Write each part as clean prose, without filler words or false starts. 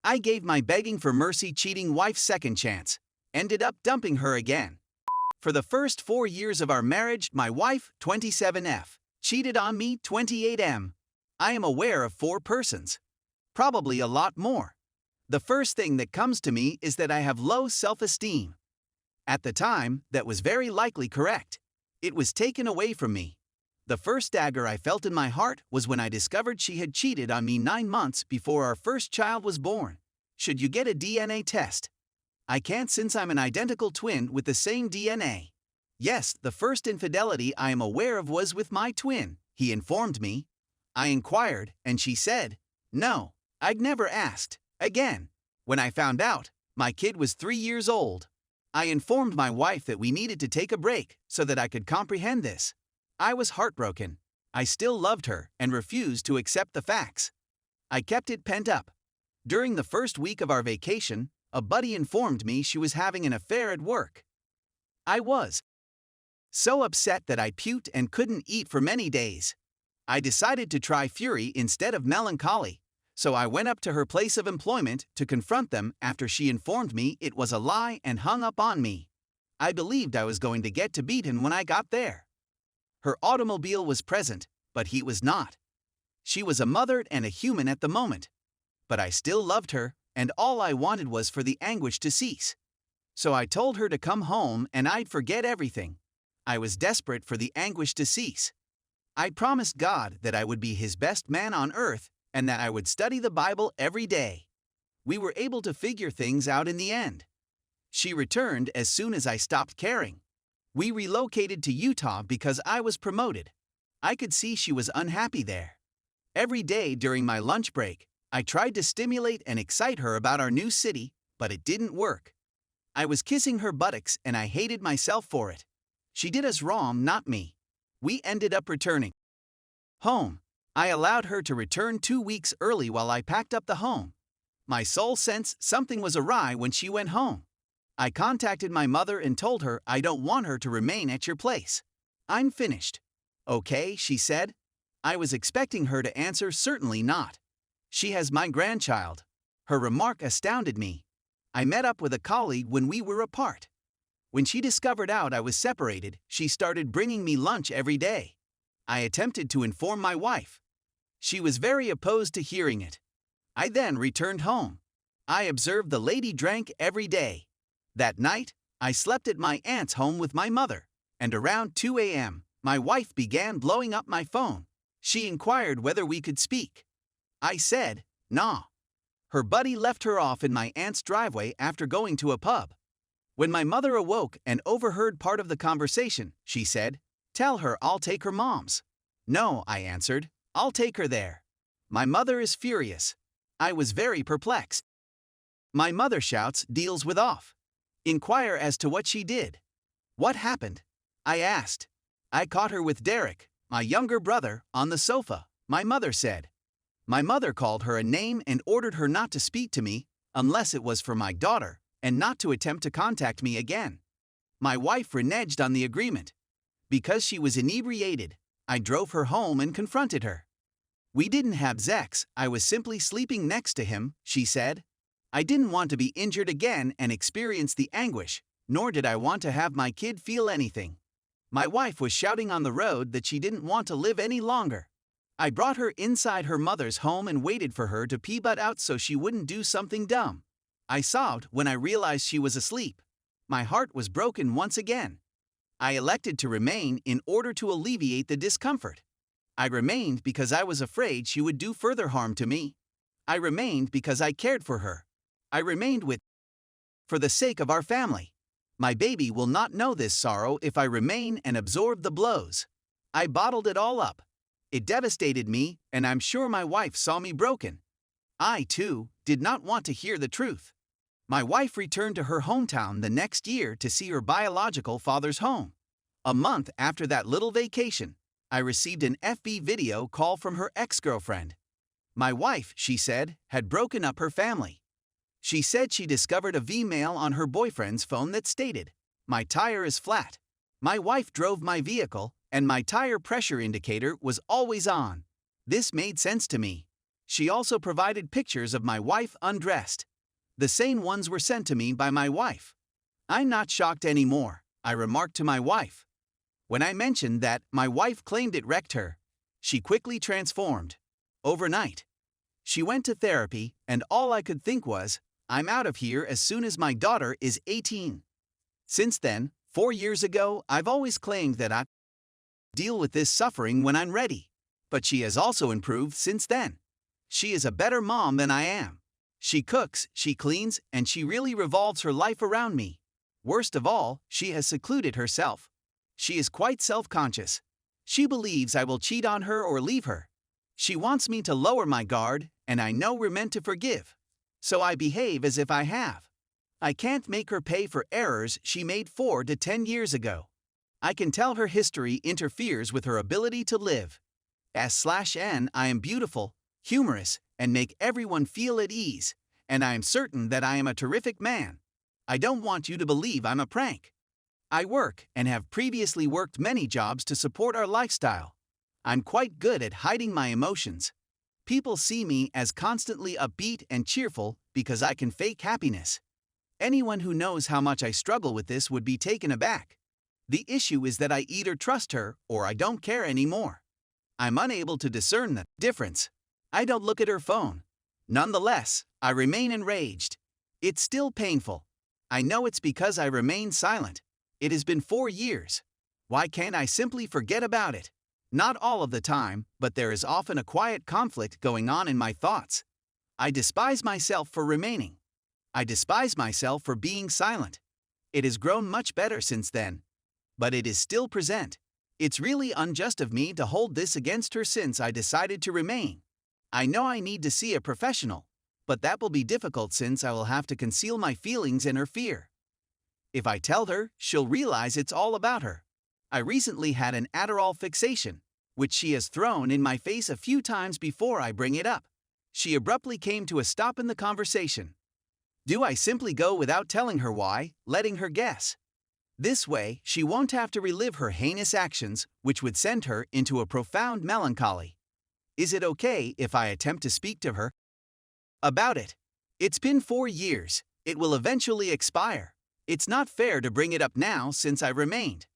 I gave my begging for mercy cheating wife second chance. Ended up dumping her again. For the first 4 years of our marriage, my wife, 27F, cheated on me, 28M. I am aware of 4 persons. Probably a lot more. The first thing that comes to me is that I have low self-esteem. At the time, that was very likely correct. It was taken away from me. The first dagger I felt in my heart was when I discovered she had cheated on me 9 months before our first child was born. Should you get a DNA test? I can't since I'm an identical twin with the same DNA. Yes, the first infidelity I am aware of was with my twin, he informed me. I inquired, and she said, no, I'd never asked. Again, when I found out, my kid was 3 years old. I informed my wife that we needed to take a break so that I could comprehend this. I was heartbroken. I still loved her and refused to accept the facts. I kept it pent up. During the first week of our vacation, a buddy informed me she was having an affair at work. I was so upset that I puked and couldn't eat for many days. I decided to try fury instead of melancholy, so I went up to her place of employment to confront them after she informed me it was a lie and hung up on me. I believed I was going to get to beaten when I got there. Her automobile was present, but he was not. She was a mother and a human at the moment. But I still loved her, and all I wanted was for the anguish to cease. So I told her to come home and I'd forget everything. I was desperate for the anguish to cease. I promised God that I would be His best man on earth and that I would study the Bible every day. We were able to figure things out in the end. She returned as soon as I stopped caring. We relocated to Utah because I was promoted. I could see she was unhappy there. Every day during my lunch break, I tried to stimulate and excite her about our new city, but it didn't work. I was kissing her buttocks and I hated myself for it. She did us wrong, not me. We ended up returning home. I allowed her to return 2 weeks early while I packed up the home. My soul sensed something was awry when she went home. I contacted my mother and told her I don't want her to remain at your place. I'm finished. Okay, she said. I was expecting her to answer certainly not. She has my grandchild. Her remark astounded me. I met up with a colleague when we were apart. When she discovered out I was separated, she started bringing me lunch every day. I attempted to inform my wife. She was very opposed to hearing it. I then returned home. I observed the lady drank every day. That night, I slept at my aunt's home with my mother, and around 2 a.m., my wife began blowing up my phone. She inquired whether we could speak. I said, nah. Her buddy left her off in my aunt's driveway after going to a pub. When my mother awoke and overheard part of the conversation, she said, tell her I'll take her mom's. No, I answered, I'll take her there. My mother is furious. I was very perplexed. My mother shouts, deals with off. Inquire as to what she did. What happened? I asked. I caught her with Derek, my younger brother, on the sofa, my mother said. My mother called her a name and ordered her not to speak to me, unless it was for my daughter, and not to attempt to contact me again. My wife reneged on the agreement. Because she was inebriated, I drove her home and confronted her. We didn't have sex, I was simply sleeping next to him, she said. I didn't want to be injured again and experience the anguish, nor did I want to have my kid feel anything. My wife was shouting on the road that she didn't want to live any longer. I brought her inside her mother's home and waited for her to pee butt out so she wouldn't do something dumb. I sobbed when I realized she was asleep. My heart was broken once again. I elected to remain in order to alleviate the discomfort. I remained because I was afraid she would do further harm to me. I remained because I cared for her. I remained for the sake of our family. My baby will not know this sorrow if I remain and absorb the blows. I bottled it all up. It devastated me, and I'm sure my wife saw me broken. I, too, did not want to hear the truth. My wife returned to her hometown the next year to see her biological father's home. A month after that little vacation, I received an FB video call from her ex-girlfriend. My wife, she said, had broken up her family. She said she discovered a V-mail on her boyfriend's phone that stated, "My tire is flat. My wife drove my vehicle, and my tire pressure indicator was always on." This made sense to me. She also provided pictures of my wife undressed. The same ones were sent to me by my wife. I'm not shocked anymore, I remarked to my wife. When I mentioned that, my wife claimed it wrecked her. She quickly transformed. Overnight. She went to therapy, and all I could think was, I'm out of here as soon as my daughter is 18. Since then, 4 years ago, I've always claimed that I deal with this suffering when I'm ready. But she has also improved since then. She is a better mom than I am. She cooks, she cleans, and she really revolves her life around me. Worst of all, she has secluded herself. She is quite self-conscious. She believes I will cheat on her or leave her. She wants me to lower my guard, and I know we're meant to forgive. So I behave as if I have. I can't make her pay for errors she made 4 to 10 years ago. I can tell her history interferes with her ability to live. /n I am beautiful, humorous, and make everyone feel at ease, and I am certain that I am a terrific man. I don't want you to believe I'm a prank. I work and have previously worked many jobs to support our lifestyle. I'm quite good at hiding my emotions. People see me as constantly upbeat and cheerful because I can fake happiness. Anyone who knows how much I struggle with this would be taken aback. The issue is that I either trust her or I don't care anymore. I'm unable to discern the difference. I don't look at her phone. Nonetheless, I remain enraged. It's still painful. I know it's because I remain silent. It has been 4 years. Why can't I simply forget about it? Not all of the time, but there is often a quiet conflict going on in my thoughts. I despise myself for remaining. I despise myself for being silent. It has grown much better since then. But it is still present. It's really unjust of me to hold this against her since I decided to remain. I know I need to see a professional, but that will be difficult since I will have to conceal my feelings and her fear. If I tell her, she'll realize it's all about her. I recently had an Adderall fixation, which she has thrown in my face a few times before I bring it up. She abruptly came to a stop in the conversation. Do I simply go without telling her why, letting her guess? This way, she won't have to relive her heinous actions, which would send her into a profound melancholy. Is it okay if I attempt to speak to her about it? It's been 4 years. It will eventually expire. It's not fair to bring it up now since I remained.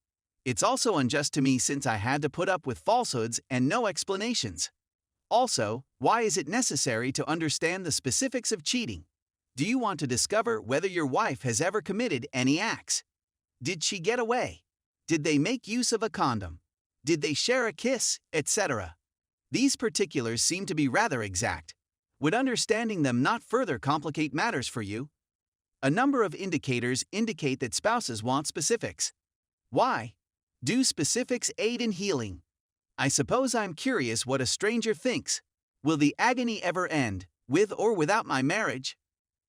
It's also unjust to me since I had to put up with falsehoods and no explanations. Also, why is it necessary to understand the specifics of cheating? Do you want to discover whether your wife has ever committed any acts? Did she get away? Did they make use of a condom? Did they share a kiss, etc.? These particulars seem to be rather exact. Would understanding them not further complicate matters for you? A number of indicators indicate that spouses want specifics. Why? Do specifics aid in healing? I suppose I'm curious what a stranger thinks. Will the agony ever end, with or without my marriage?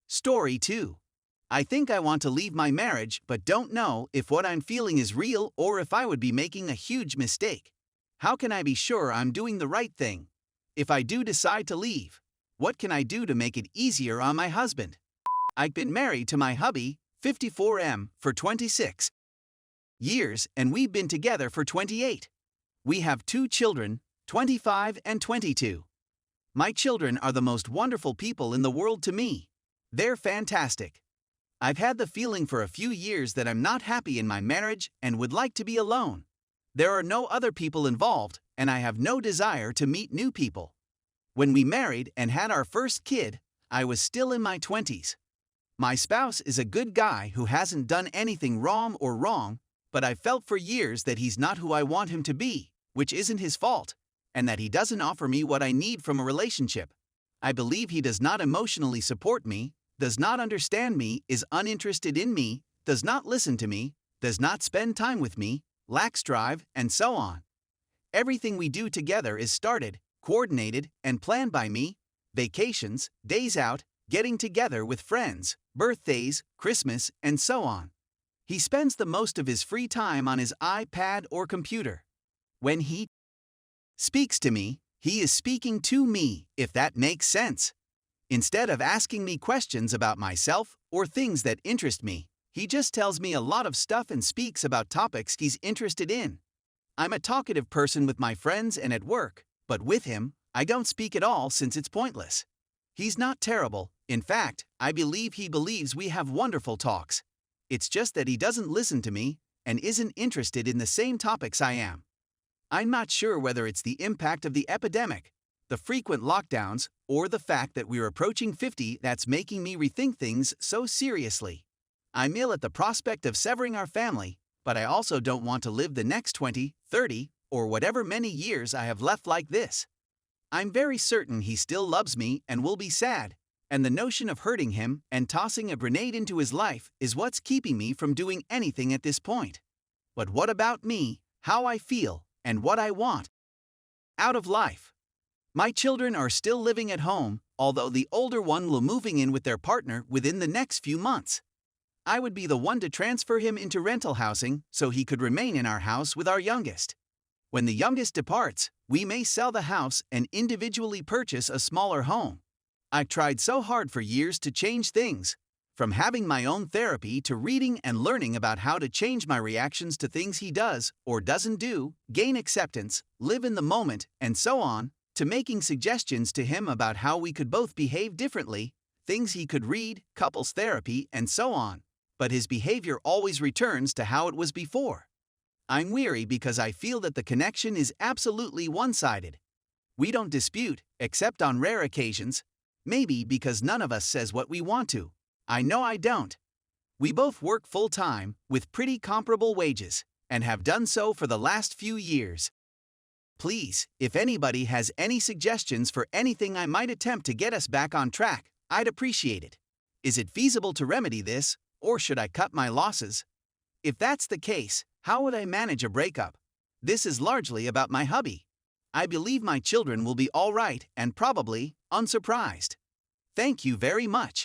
Story 2. I think I want to leave my marriage but don't know if what I'm feeling is real or if I would be making a huge mistake. How can I be sure I'm doing the right thing? If I do decide to leave, what can I do to make it easier on my husband? I've been married to my hubby, 54M, for 26 years and we've been together for 28. We have 2 children, 25 and 22. My children are the most wonderful people in the world to me. They're fantastic. I've had the feeling for a few years that I'm not happy in my marriage and would like to be alone. There are no other people involved, and I have no desire to meet new people. When we married and had our first kid, I was still in my 20s. My spouse is a good guy who hasn't done anything wrong, but I've felt for years that he's not who I want him to be, which isn't his fault, and that he doesn't offer me what I need from a relationship. I believe he does not emotionally support me, does not understand me, is uninterested in me, does not listen to me, does not spend time with me, lacks drive, and so on. Everything we do together is started, coordinated, and planned by me: vacations, days out, getting together with friends, birthdays, Christmas, and so on. He spends the most of his free time on his iPad or computer. When he speaks to me, he is speaking to me, if that makes sense. Instead of asking me questions about myself or things that interest me, he just tells me a lot of stuff and speaks about topics he's interested in. I'm a talkative person with my friends and at work, but with him, I don't speak at all since it's pointless. He's not terrible. In fact, I believe he believes we have wonderful talks. It's just that he doesn't listen to me and isn't interested in the same topics I am. I'm not sure whether it's the impact of the epidemic, the frequent lockdowns, or the fact that we're approaching 50 that's making me rethink things so seriously. I'm ill at the prospect of severing our family, but I also don't want to live the next 20, 30, or whatever many years I have left like this. I'm very certain he still loves me and will be sad, and the notion of hurting him and tossing a grenade into his life is what's keeping me from doing anything at this point. But what about me, how I feel, and what I want out of life? My children are still living at home, although the older one will moving in with their partner within the next few months. I would be the one to transfer him into rental housing so he could remain in our house with our youngest. When the youngest departs, we may sell the house and individually purchase a smaller home. I've tried so hard for years to change things, from having my own therapy to reading and learning about how to change my reactions to things he does or doesn't do, gain acceptance, live in the moment, and so on, to making suggestions to him about how we could both behave differently, things he could read, couples therapy, and so on. But his behavior always returns to how it was before. I'm weary because I feel that the connection is absolutely one-sided. We don't dispute, except on rare occasions, maybe because none of us says what we want to. I know I don't. We both work full-time, with pretty comparable wages, and have done so for the last few years. Please, if anybody has any suggestions for anything I might attempt to get us back on track, I'd appreciate it. Is it feasible to remedy this, or should I cut my losses? If that's the case, how would I manage a breakup? This is largely about my hubby. I believe my children will be all right and probably unsurprised. Thank you very much.